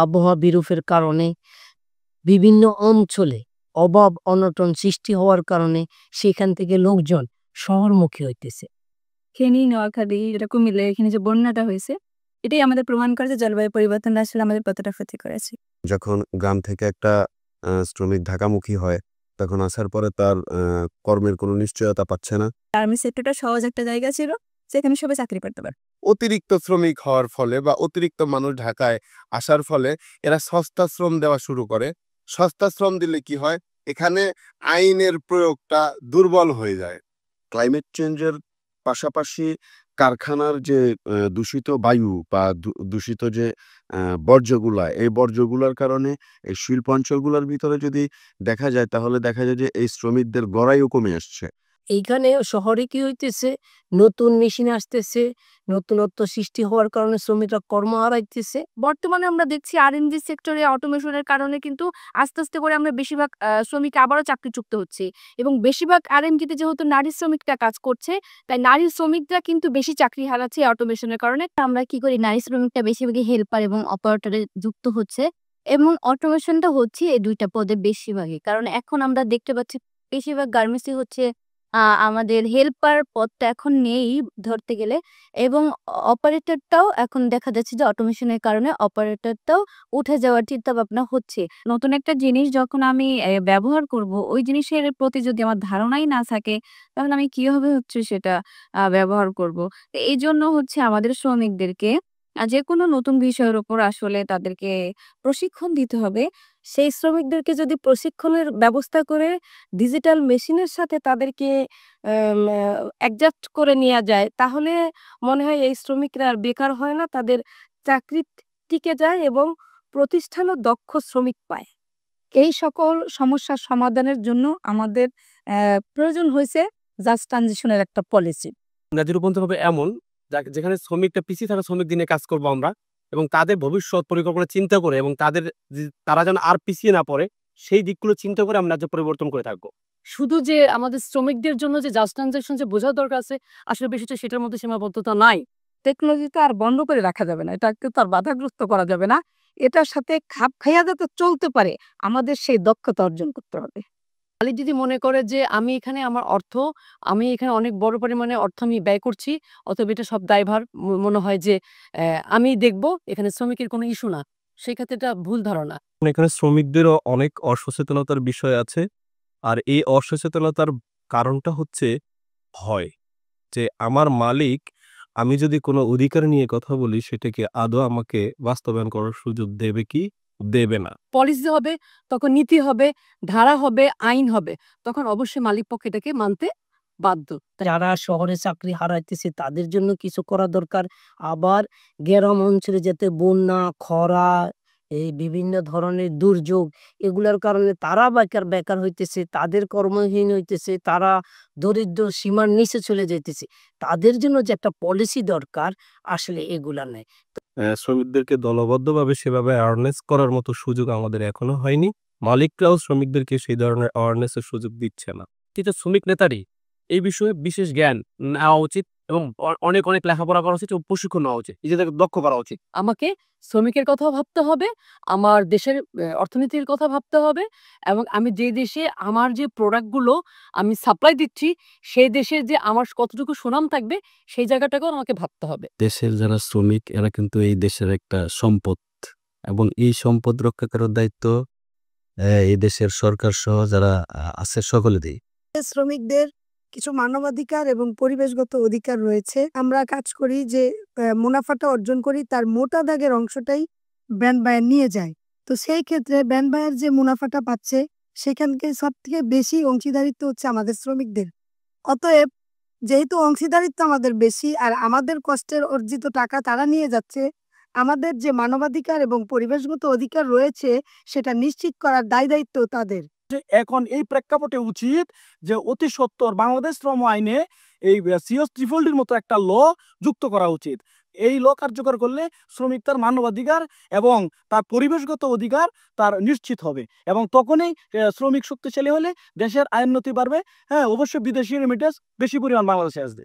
আবহাওয়া বিরূপের কারণে বিভিন্ন অঞ্চলে অভাব অনটন সৃষ্টি হওয়ার কারণে সেখান থেকে লোকজন শহরমুখী হইতেছে। ফেনী, নোয়াখালী, এটা কুমিল্লা, এখানে যে বন্যাটা হয়েছে, এটাই আমাদের প্রমাণ করে যে জলবায়ু পরিবর্তন আসলে আমাদের কতটা ক্ষতি করেছে। যখন গ্রাম থেকে একটা শ্রমিক ঢাকামুখী হয়, তখন আসার পরে তার কর্মের কোনো নিশ্চয়তা পাচ্ছে না। গার্মেন্টস সেক্টরটা সহজ একটা জায়গা ছিল, সেখানে সবাই চাকরি করতে পারে। অতিরিক্ত শ্রমিক হওয়ার ফলে বা অতিরিক্ত মানুষ ঢাকায় আসার ফলে এরা সস্তা শ্রম দেওয়া শুরু করে। সস্তা শ্রম দিলে কি হয়, এখানে আইনের প্রয়োগটা দুর্বল হয়ে যায়। ক্লাইমেট চেঞ্জের পাশাপাশি কারখানার যে দূষিত বায়ু বা দূষিত যে বর্জ্যগুলা, এই বর্জ্যগুলার কারণে এই শিল্পাঞ্চলগুলোর ভিতরে যদি দেখা যায়, তাহলে দেখা যায় যে এই শ্রমিকদের গড়াইও কমে আসছে। এইখানে শহরে কি হইতেছে, নতুন মেশিন আসতেছে, নতুনত্ব সৃষ্টি হওয়ার কারণে শ্রমিকরা কর্ম হারাইতেছে। বর্তমানে আমরা দেখছি আর&ডি সেক্টরে অটোমেশনের কারণে কিন্তু আস্তে আস্তে করে আমরা বেশিরভাগ শ্রমিক আবারও চাকরিচ্যুত হচ্ছি, এবং বেশিরভাগ আর&ডিতে যেহেতু নারী শ্রমিকরা কাজ করছে, তাই নারী শ্রমিকরা কিন্তু বেশি চাকরি হারাচ্ছে অটোমেশনের কারণে। আমরা কি করি, নারী শ্রমিকটা বেশিরভাগই হেল্পার এবং অপারেটরে যুক্ত হচ্ছে, এবং অটোমেশনটা হচ্ছে এই দুইটা পদে বেশিরভাগই। কারণ এখন আমরা দেখতে পাচ্ছি বেশিরভাগ গার্মেন্টসই হচ্ছে আমাদের হেল্পার পদটা এখন নেই ধরতে গেলে, এবং অপারেটরটাও এখন দেখা যাচ্ছে যে অটোমেশনের কারণে অপারেটরটাও উঠে যাওয়ার চিন্তা ভাবনা হচ্ছে। নতুন একটা জিনিস যখন আমি ব্যবহার করব, ওই জিনিসের প্রতি যদি আমার ধারণাই না থাকে, তাহলে আমি কিভাবে হচ্ছে সেটা ব্যবহার করব। তো এই জন্য হচ্ছে আমাদের শ্রমিকদেরকে যেকোনো নতুন বিষয়ের উপর আসলে তাদেরকে প্রশিক্ষণ দিতে হবে। সেই শ্রমিকদেরকে যদি প্রশিক্ষণের ব্যবস্থা করে ডিজিটাল মেশিনের সাথে তাদেরকে অ্যাডজাস্ট করে নেওয়া যায়, তাহলে মনে হয় এই শ্রমিকরা আর বেকার হয় না, তাদের চাকরি টিকে যায় এবং প্রতিষ্ঠানও দক্ষ শ্রমিক পায়। এই সকল সমস্যার সমাধানের জন্য আমাদের প্রয়োজন হয়েছে জাস্ট ট্রানজিশনের একটা পলিসি। ন্যায্য রূপান্তর হবে এমন যেখানে শ্রমিকটা পিছিয়ে থাকা শ্রমিক দিয়ে কাজ করবো আমরা, এবং তাদের ভবিষ্যৎ পরিকল্পনা চিন্তা করে, এবং তারা যেন আর পিছিয়ে না পড়ে, সেই দিকগুলো চিন্তা করে আমরা ন্যায্য পরিবর্তন করে থাকবো। শুধু যে আমাদের শ্রমিকদের জন্য যে জাস্ট ট্রানজাকশন যে বোঝার দরকার আছে, আসলে বিষয়টা সেটার মধ্যে সীমাবদ্ধতা নাই। টেকনোলজি তো আর বন্ধ করে রাখা যাবে না, এটাকে তো আর বাধাগ্রস্ত করা যাবে না। এটার সাথে খাপ খাইয়া যাতে চলতে পারে, আমাদের সেই দক্ষতা অর্জন করতে হবে। মালিক যদি মনে করে যে আমি এখানে আমি এখানে অনেক বড় পরিমাণে অর্থ আমি ব্যয় করছি, অথবা এটা সব দায়ভার মনে হয় যে আমি দেখব, এখানে শ্রমিকের কোনো ইস্যু না, সেই ক্ষেত্রে এটা ভুল ধারণা। এখানে শ্রমিকদেরও অনেক অসচেতনতার বিষয় আছে, আর এই অসচেতনতার কারণটা হচ্ছে ভয়, যে আমার মালিক, আমি যদি কোনো অধিকার নিয়ে কথা বলি, সেটাকে আদৌ আমাকে বাস্তবায়ন করার সুযোগ দেবে কি দেবে না। পলিসি হবে, তখন নীতি হবে, ধারা হবে, আইন হবে, তখন অবশ্যই মালিক পক্ষ এটাকে মানতে বাধ্য। যারা শহরে চাকরি হারাইতেছে তাদের জন্য কিছু করা দরকার। আবার গ্রাম অঞ্চলে যাতে বন্যা, খরা, এই বিভিন্ন ধরনের দুর্যোগ, এগুলার কারণে তারা বেকার হইতেছে, তাদের কর্মহীন হইতেছে, তারা দরিদ্র সীমার নিচে চলে যাইতেছে, তাদের জন্য যে একটা পলিসি দরকার, আসলে এগুলা নেই। শ্রমিকদেরকে দলবদ্ধভাবে সেভাবে অ্যাওয়ারনেস করার মতো সুযোগ আমাদের এখনো হয়নি। মালিকরাও শ্রমিকদেরকে সেই ধরনের অ্যাওয়ারনেসের সুযোগ দিচ্ছে না। কিন্তু শ্রমিক নেতারই এই বিষয়ে বিশেষ জ্ঞান নেওয়া উচিত, এবং অনেক লেখাপড়া করা উচিত, এবং প্রশিক্ষণ নেওয়া উচিত, নিজেদের দক্ষ করা উচিত। আমাকে শ্রমিকের কথাও ভাবতে হবে, আমার দেশের অর্থনীতির কথা ভাবতে হবে, এবং আমি যে দেশে আমার যে প্রোডাক্টগুলো আমি সাপ্লাই দিচ্ছি, সেই দেশের যে আমার কতটুকু সুনাম থাকবে, সেই জায়গাটাকেও আমাকে ভাবতে হবে। দেশের যারা শ্রমিক, এরা কিন্তু এই দেশের একটা সম্পদ, এবং এই সম্পদ রক্ষা করার দায়িত্ব এই দেশের সরকার সহ যারা আছে সকলেরই। শ্রমিকদের কিছু মানবাধিকার এবং পরিবেশগত অধিকার রয়েছে। আমরা কাজ করি যে মুনাফাটা অর্জন করি, তার মোটা দাগের অংশটাই ব্যান্ড বায়ার নিয়ে যায়। তো সেই ক্ষেত্রে ব্যান্ড বায়ার যে মুনাফাটা পাচ্ছে, সেখানকে সব থেকে বেশি অংশীদারিত্ব হচ্ছে আমাদের শ্রমিকদের। অতএব যেহেতু অংশীদারিত্ব আমাদের বেশি, আর আমাদের কষ্টের অর্জিত টাকা তারা নিয়ে যাচ্ছে, আমাদের যে মানবাধিকার এবং পরিবেশগত অধিকার রয়েছে, সেটা নিশ্চিত করার দায়িত্ব তাদের। এখন এই প্রেক্ষাপটে উচিত যে অতি সত্বর বাংলাদেশ শ্রম আইনে এই সিওস ট্রিপলডির মতো একটা ল যুক্ত করা উচিত। এই ল কার্যকর করলে শ্রমিক তার মানবাধিকার এবং তার পরিবেশগত অধিকার তার নিশ্চিত হবে, এবং তখনই শ্রমিক শক্তিশালী হলে দেশের আয়োন্নতি বাড়বে। হ্যাঁ, অবশ্যই বিদেশি রেমিটেন্স বেশি পরিমাণ বাংলাদেশে আসবে।